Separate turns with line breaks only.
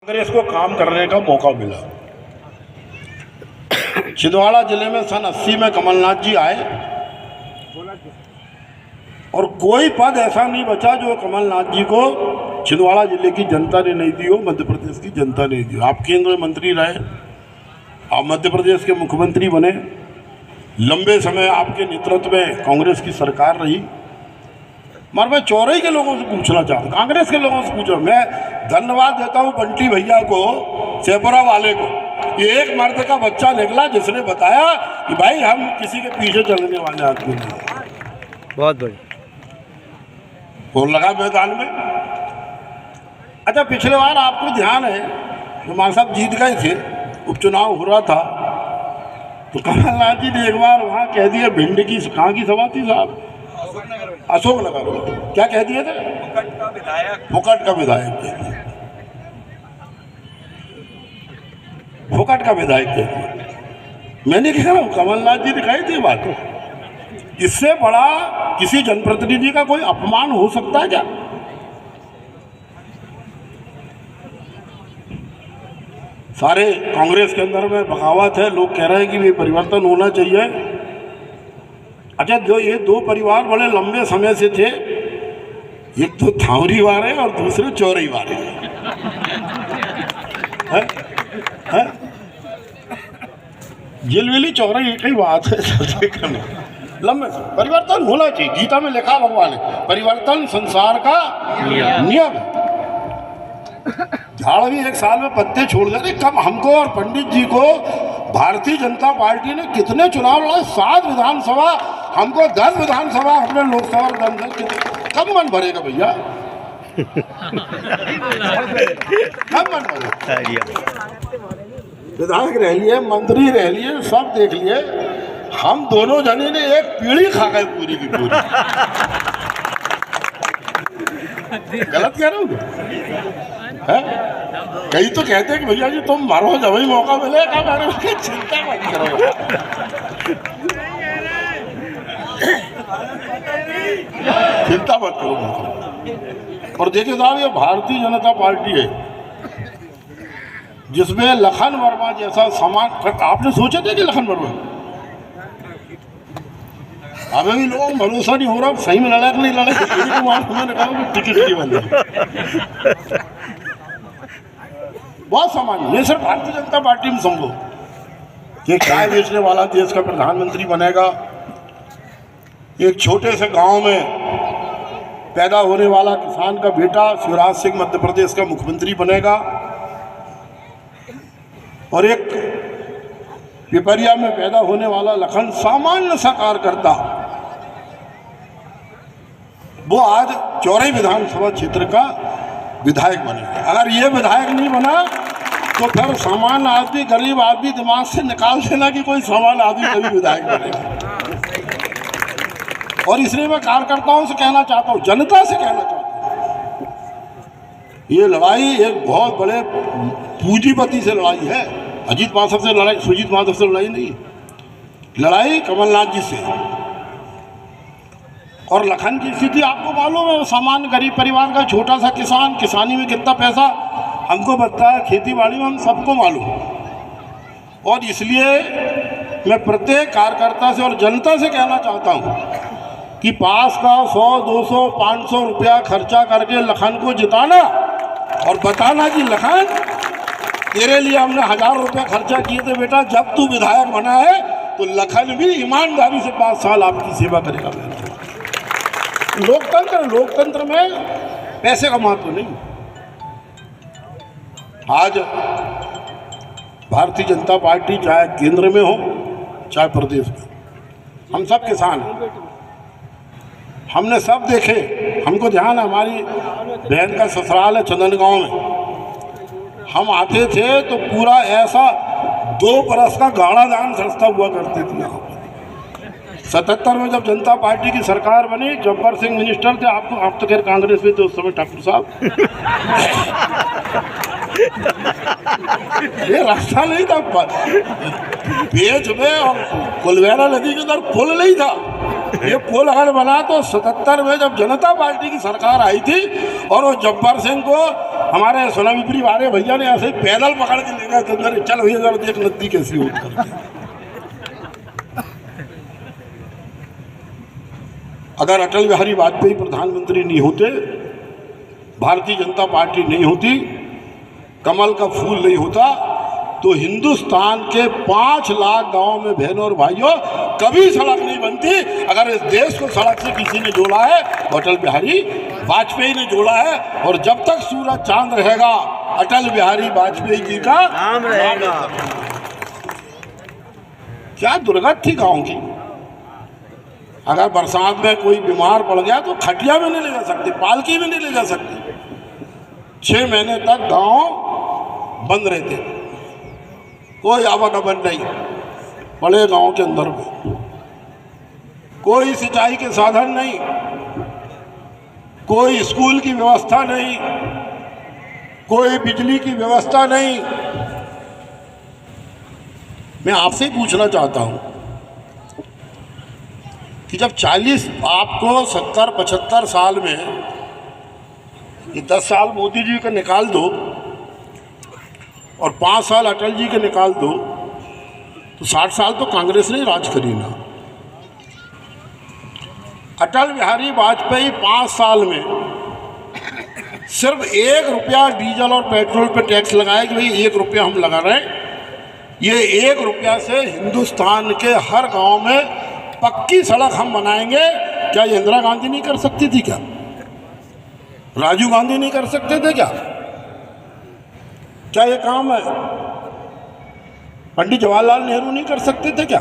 कांग्रेस को काम करने का मौका मिला। छिंदवाड़ा जिले में सन 80 में कमलनाथ जी आए और कोई पद ऐसा नहीं बचा जो कमलनाथ जी को छिंदवाड़ा जिले की जनता ने नहीं दी हो, मध्य प्रदेश की जनता ने दी हो। आप केंद्र में मंत्री रहे, आप मध्य प्रदेश के मुख्यमंत्री बने, लंबे समय आपके नेतृत्व में कांग्रेस की सरकार रही। मगर मैं चौरई के लोगों से पूछना चाहता हूँ, कांग्रेस के लोगों से पूछो। मैं धन्यवाद देता हूँ बंटी भैया को, सेपरा वाले को। ये एक मर्द का बच्चा निकला जिसने बताया कि भाई हम किसी के पीछे चलने वाले आदमी नहीं।
बहुत बढ़िया।
बोल लगा मैदान में। अच्छा, पिछले बार आपको ध्यान है हमारे साहब जीत गए थे, उपचुनाव हो रहा था, तो कमलनाथ जी ने एक बार वहाँ कह दिया, भिंड की कहाँ की सभा थी साहब, अशोकनगर में, क्या कह दिए थे? फुकट का विधायक। फुकट का विधायक कह दिया। मैंने कहा कमलनाथ जी ने कही थी बात। इससे बड़ा किसी जनप्रतिनिधि का कोई अपमान हो सकता है क्या? सारे कांग्रेस के अंदर में बगावत है, लोग कह रहे हैं कि ये परिवर्तन होना चाहिए। अच्छा, जो ये दो परिवार बड़े लंबे समय से थे, एक तो थावरी वाले और दूसरे चौरई वाले हैं? जिलविली चौरई एक ही बात है। लंबे परिवर्तन होना चाहिए, गीता में लिखा भगवान है, परिवर्तन संसार का नियम है। झाड़ भी एक साल में पत्ते छोड़ दे रहे। कब हमको और पंडित जी को भारतीय जनता पार्टी ने कितने चुनाव लड़े? 7 विधानसभा, हमको 10 विधानसभा, हमने लोकसभा 10। कब मन भरेगा भैया? कब मन भरेगा? विधायक रह लिए, मंत्री रह लिए, सब देख लिए, हम दोनों जने ने एक पीढ़ी खा गए पूरी की पूरी। गलत कह रहा हूँ? कई तो कहते हैं कि भैया जी तुम मारो जब ही मौका मिलेगा, मारो, चिंता मत करो। चिंता मत करो। और देखिए साहब, ये भारतीय जनता पार्टी है जिसमें लखन वर्मा जैसा समान, आपने सोचा था कि लखन वर्मा, हमें भी लोगों भरोसा नहीं हो रहा सही में लड़ा कि नहीं लड़ा। उन्होंने कहा कि टिकट नहीं बन। बहुत सामान्य, ये सिर्फ भारतीय जनता पार्टी में संभव कि चाय बेचने वाला देश का प्रधानमंत्री बनेगा, एक छोटे से गांव में पैदा होने वाला किसान का बेटा शिवराज सिंह मध्य प्रदेश का मुख्यमंत्री बनेगा, और एक पिपरिया में पैदा होने वाला लखन सामान्य सा कार्यकर्ता, वो आज चौरई विधानसभा क्षेत्र का विधायक बनेगा। अगर ये विधायक नहीं बना तो फिर सामान्य आदमी, गरीब आदमी दिमाग से निकाल देना कि कोई सामान्य आदमी कभी विधायक बनेगा। और इसलिए मैं कार्यकर्ताओं से कहना चाहता हूँ, जनता से कहना चाहता हूँ, ये लड़ाई एक बहुत बड़े पूंजीपति से लड़ाई है। अजीत माधव से लड़ाई, सुजीत माधव से लड़ाई नहीं, लड़ाई कमलनाथ जी से। और लखन की स्थिति आपको मालूम है, सामान्य गरीब परिवार का छोटा सा किसान, किसानी में कितना पैसा हमको बचता है, खेती बाड़ी में हम सबको मालूम। और इसलिए मैं प्रत्येक कार्यकर्ता से और जनता से कहना चाहता हूँ कि पास का 100, 200, 500 रुपया खर्चा करके लखन को जिताना और बताना कि लखन तेरे लिए हमने 1000 रुपया खर्चा किए थे बेटा, जब तू विधायक बना है तो लखन भी ईमानदारी से 5 साल आपकी सेवा करेगा। लोकतंत्र में पैसे का महत्व नहीं। आज भारतीय जनता पार्टी चाहे केंद्र में हो चाहे प्रदेश में, हम सब किसान हैं, हमने सब देखे। हमको ध्यान है, हमारी बहन का ससुराल है चंदनगांव में। हम आते थे तो पूरा ऐसा 2 बरस का गाढ़ा दान सस्ता हुआ करते थे यहाँ पर। 77 में जब जनता पार्टी की सरकार बनी, जब्बार सिंह मिनिस्टर थे, आप तो खैर कांग्रेस में थे उस समय, ठाकुर साहब। ये रास्ता नहीं था, पेज में और कुलवेरा नदी के अंदर पुल नहीं था। ये पुल अगर बना तो 77 में जब जनता पार्टी की सरकार आई थी और वो जब्बार सिंह को हमारे सोनाबिपरी वाले भैया ने ऐसे पैदल पकड़ के ले गए तो अंदर, चल भैया जरा देख नदी कैसी हो करके। अगर अटल बिहारी वाजपेयी प्रधानमंत्री नहीं होते, भारतीय जनता पार्टी नहीं होती, कमल का फूल नहीं होता, तो हिंदुस्तान के 5 लाख गांव में बहनों और भाइयों कभी सड़क नहीं बनती। अगर इस देश को सड़क से किसी ने जोड़ा है तो अटल बिहारी वाजपेयी ने जोड़ा है, और जब तक सूरज चांद रहेगा अटल बिहारी वाजपेयी जी का नाम रहेगा। क्या दुर्गत थी गांव की। अगर बरसात में कोई बीमार पड़ गया तो खटिया में नहीं ले जा सकते, पालकी में नहीं ले जा सकते। 6 महीने तक गांव बंद रहते, कोई आवागमन नहीं, बड़े गांव के अंदर में कोई सिंचाई के साधन नहीं, कोई स्कूल की व्यवस्था नहीं, कोई बिजली की व्यवस्था नहीं। मैं आपसे ही पूछना चाहता हूं कि जब 40 आपको 70-75 साल में, ये 10 साल मोदी जी का निकाल दो और 5 साल अटल जी के निकाल दो, तो 60 साल तो कांग्रेस ने राज करी ना। अटल बिहारी वाजपेयी 5 साल में सिर्फ 1 रुपया डीजल और पेट्रोल पे टैक्स लगाया कि भाई 1 रुपया हम लगा रहे हैं। ये 1 रुपया से हिंदुस्तान के हर गांव में पक्की सड़क हम बनाएंगे। क्या ये इंदिरा गांधी नहीं कर सकती थी? क्या राजीव गांधी नहीं कर सकते थे? क्या ये काम है पंडित जवाहरलाल नेहरू नहीं कर सकते थे? क्या